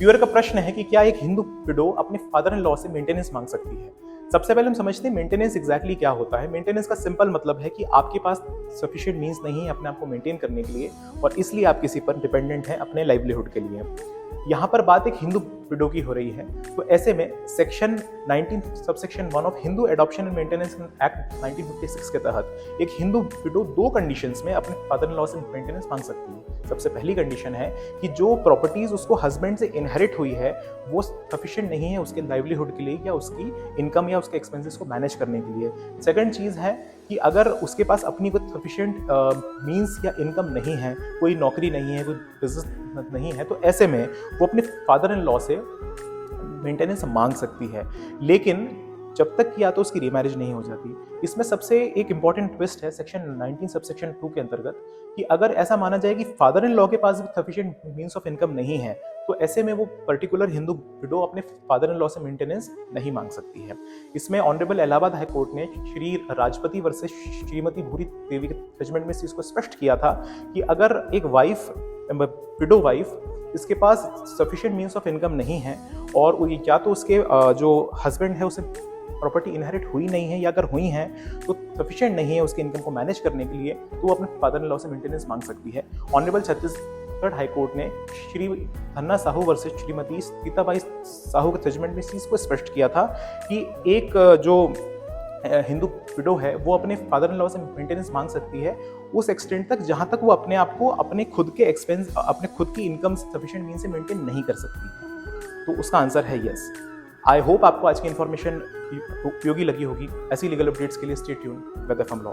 Viewer का प्रश्न है कि क्या एक हिंदू विडो अपने फादर इन लॉ से मेंटेनेंस मांग सकती है। सबसे पहले हम समझते हैं मेंटेनेंस एग्जैक्टली क्या होता है। मेंटेनेंस का सिंपल मतलब है कि आपके पास सफिशिएंट मींस नहीं है अपने आप को मेंटेन करने के लिए और इसलिए आप किसी पर डिपेंडेंट हैं अपने लाइवलीहुड के लिए। यहाँ पर बात एक हिंदू विडो की हो रही है, तो ऐसे में section 19 subsection 1 of Hindu adoption and maintenance act 1956 के तहत एक हिंदू विडो दो कंडीशंस में अपने फादर इन लॉ से मेंटेनेंस मांग सकती है। सबसे पहली कंडीशन है कि जो प्रॉपर्टीज उसको हस्बैंड से इनहेरिट हुई है वो सफिशिएंट नहीं है उसके लाइवलीहुड के लिए या उसकी इनकम या उसके एक्सपेंसेस को मैनेज करने के लिए। सेकंड चीज़ है कि अगर उसके पास अपनी कोई सफिशिएंट मींस या इनकम नहीं है, कोई नौकरी नहीं है, कोई बिजनेस नहीं है, तो ऐसे में वो अपने फादर इन लॉ से मेंटेनेंस मांग सकती है, लेकिन जब तक कि या तो उसकी रीमैरिज नहीं हो जाती। इसमें सबसे एक इंपॉर्टेंट ट्विस्ट है सेक्शन 19 सबसेक्शन 2 के अंतर्गत कि अगर ऐसा माना जाए कि फादर इन लॉ के पास भी सफिशिएंट मींस ऑफ इनकम नहीं है, तो ऐसे में वो पर्टिकुलर हिंदू विडो अपने फादर इन लॉ से मेंटेनेंस नहीं मांग सकती है। इसमें ऑनरेबल इलाहाबाद हाई कोर्ट ने श्री राजपति वर्सेस श्रीमती भूरी देवी के जजमेंट में इस चीज को स्पष्ट किया था कि अगर एक वाइफ विडो वाइफ इसके पास सफिशिएंट मींस ऑफ इनकम नहीं है और या तो उसके जो हस्बैंड है उसे प्रॉपर्टी इनहेरिट हुई नहीं है या अगर हुई है तो सफिशिएंट नहीं है उसकी इनकम को मैनेज करने के लिए, तो वो अपने फादर इन लॉ से मेंटेनेंस मांग सकती है। ऑनरेबल छत्तीसगढ़ हाई कोर्ट ने श्री धन्ना साहू वर्सेस श्रीमती सीताबाई साहू के जजमेंट में इस चीज को स्पष्ट किया था कि एक जो हिंदू विडो है वो अपने फादर इन लॉ से मेंटेनेंस मांग सकती है उस एक्सटेंट तक जहां तक वो अपने आप को अपने खुद के एक्सपेंस अपने खुद की इनकम सफिशिएंट मीन से मेंटेन नहीं कर सकती है। तो उसका आंसर है यस। आई होप आपको आज की इन्फॉर्मेशन उपयोगी लगी होगी। ऐसी लीगल अपडेट्स के लिए stay tuned with FM law.